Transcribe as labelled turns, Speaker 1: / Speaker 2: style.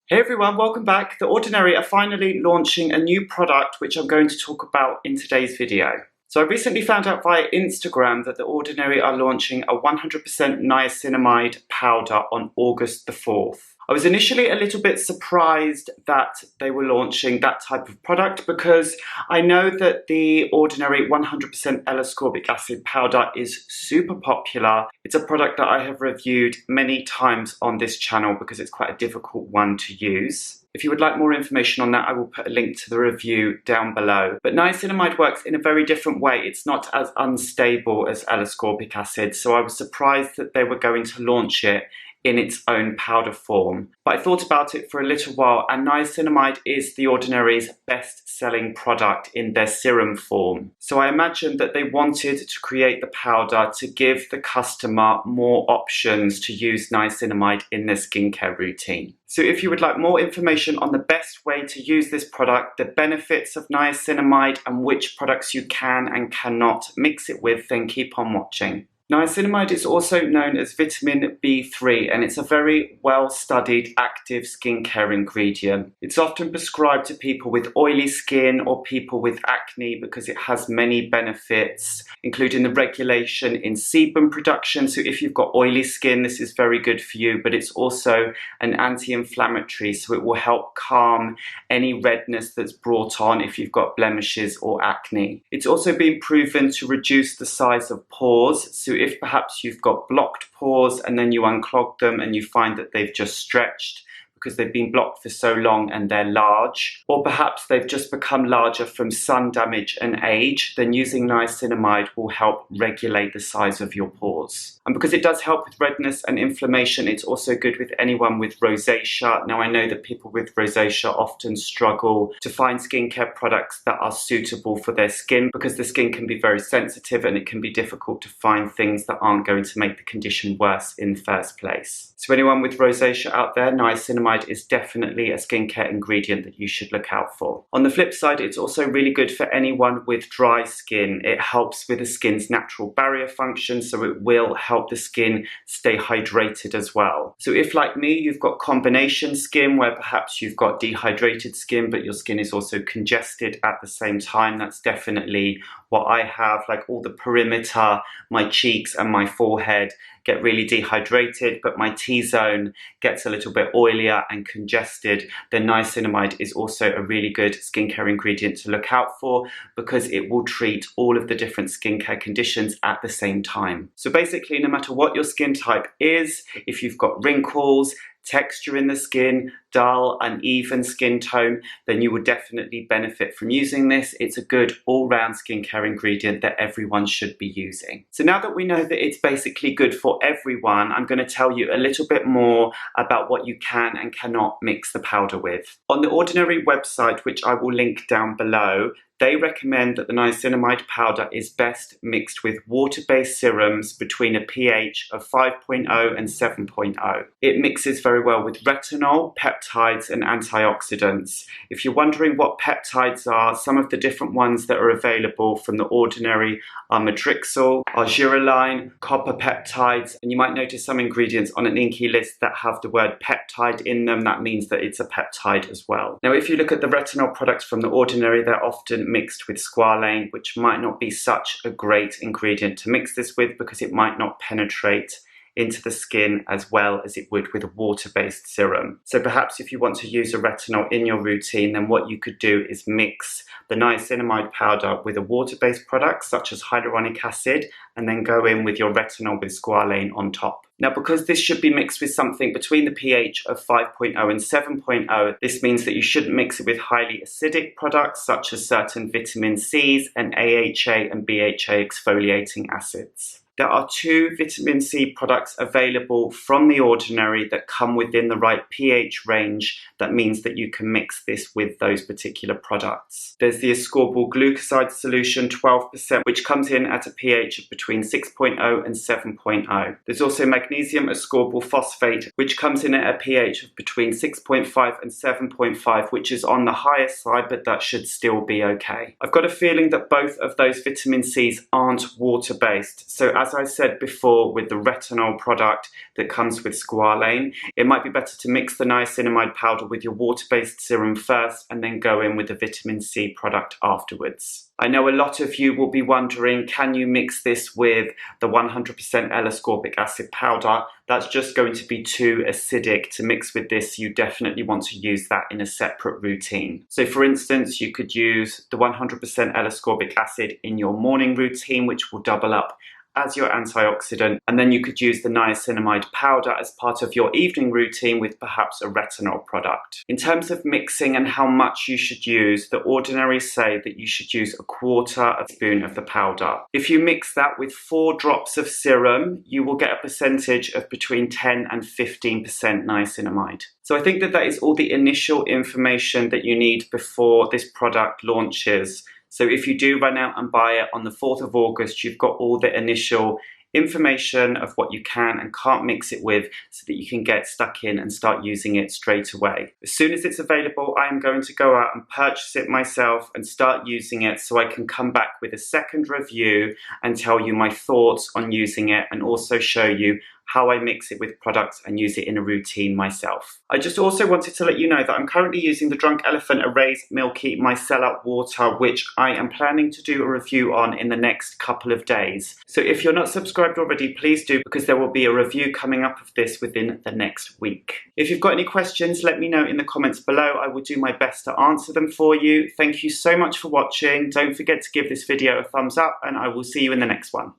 Speaker 1: Hey everyone, welcome back. The Ordinary are finally launching a new product which I'm going to talk about in today's video. So I recently found out via Instagram that The Ordinary are launching a 100% niacinamide powder on August the 4th. I was initially a little bit surprised that they were launching that type of product because I know that the Ordinary 100% L-ascorbic acid powder is super popular. It's a product that I have reviewed many times on this channel because it's quite a difficult one to use. If you would like more information on that, I will put a link to the review down below. But niacinamide works in a very different way. It's not as unstable as L-ascorbic acid, so I was surprised that they were going to launch it in its own powder form. But I thought about it for a little while, and niacinamide is The Ordinary's best-selling product in their serum form. So I imagined that they wanted to create the powder to give the customer more options to use niacinamide in their skincare routine. So if you would like more information on the best way to use this product, the benefits of niacinamide, and which products you can and cannot mix it with, then keep on watching. Niacinamide is also known as vitamin B3, and it's a very well-studied active skincare ingredient. It's often prescribed to people with oily skin or people with acne because it has many benefits, including the regulation in sebum production. So if you've got oily skin, this is very good for you, but it's also an anti-inflammatory, so it will help calm any redness that's brought on if you've got blemishes or acne. It's also been proven to reduce the size of pores. So if perhaps you've got blocked pores and then you unclog them and you find that they've just stretched because they've been blocked for so long and they're large, or perhaps they've just become larger from sun damage and age, then using niacinamide will help regulate the size of your pores. And because it does help with redness and inflammation, it's also good with anyone with rosacea. Now I know that people with rosacea often struggle to find skincare products that are suitable for their skin because the skin can be very sensitive and it can be difficult to find things that aren't going to make the condition worse in the first place. So anyone with rosacea out there, niacinamide is definitely a skincare ingredient that you should look out for. On the flip side, it's also really good for anyone with dry skin. It helps with the skin's natural barrier function, so it will help the skin stay hydrated as well. So if, like me, you've got combination skin where perhaps you've got dehydrated skin but your skin is also congested at the same time, that's definitely what I have. Like all the perimeter, my cheeks and my forehead get really dehydrated, but my T-zone gets a little bit oilier and congested, then niacinamide is also a really good skincare ingredient to look out for because it will treat all of the different skincare conditions at the same time. So basically, no matter what your skin type is, if you've got wrinkles, texture in the skin, dull, uneven skin tone, then you would definitely benefit from using this. It's a good all-round skincare ingredient that everyone should be using. So now that we know that it's basically good for everyone, I'm going to tell you a little bit more about what you can and cannot mix the powder with. On the Ordinary website, which I will link down below, they recommend that the niacinamide powder is best mixed with water-based serums between a pH of 5.0 and 7.0. It mixes very well with retinol, peptides, and antioxidants. If you're wondering what peptides are, some of the different ones that are available from the Ordinary are matrixyl, argireline, copper peptides, and you might notice some ingredients on an inky list that have the word peptide in them. That means that it's a peptide as well. Now, if you look at the retinol products from the Ordinary, they're often mixed with squalane, which might not be such a great ingredient to mix this with because it might not penetrate into the skin as well as it would with a water-based serum. So perhaps if you want to use a retinol in your routine, then what you could do is mix the niacinamide powder with a water-based product such as hyaluronic acid and then go in with your retinol with squalane on top. Now, because this should be mixed with something between the pH of 5.0 and 7.0, this means that you shouldn't mix it with highly acidic products such as certain vitamin C's and AHA and BHA exfoliating acids. There are 2 vitamin C products available from The Ordinary that come within the right pH range. That means that you can mix this with those particular products. There's the ascorbyl glucoside solution 12%, which comes in at a pH of between 6.0 and 7.0. There's also magnesium ascorbyl phosphate, which comes in at a pH of between 6.5 and 7.5, which is on the higher side, but that should still be okay. I've got a feeling that both of those vitamin C's aren't water-based, so as I said before with the retinol product that comes with squalane, it might be better to mix the niacinamide powder with your water-based serum first and then go in with the vitamin C product afterwards. I know a lot of you will be wondering, can you mix this with the 100% L-ascorbic acid powder? That's just going to be too acidic to mix with this. You definitely want to use that in a separate routine. So for instance, you could use the 100% L-ascorbic acid in your morning routine, which will double up as your antioxidant, and then you could use the niacinamide powder as part of your evening routine with perhaps a retinol product. In terms of mixing and how much you should use, the Ordinary say that you should use 1/4 spoon of the powder. If you mix that with 4 drops of serum, you will get a percentage of between 10 and 15% niacinamide. So I think that that is all the initial information that you need before this product launches. So if you do run out and buy it on the 4th of August, you've got all the initial information of what you can and can't mix it with so that you can get stuck in and start using it straight away. As soon as it's available, I am going to go out and purchase it myself and start using it so I can come back with a second review and tell you my thoughts on using it and also show you how I mix it with products and use it in a routine myself. I just also wanted to let you know that I'm currently using the Drunk Elephant Erase Milky Micellar Water, which I am planning to do a review on in the next couple of days. So if you're not subscribed already, please do, because there will be a review coming up of this within the next week. If you've got any questions, let me know in the comments below. I will do my best to answer them for you. Thank you so much for watching. Don't forget to give this video a thumbs up, and I will see you in the next one.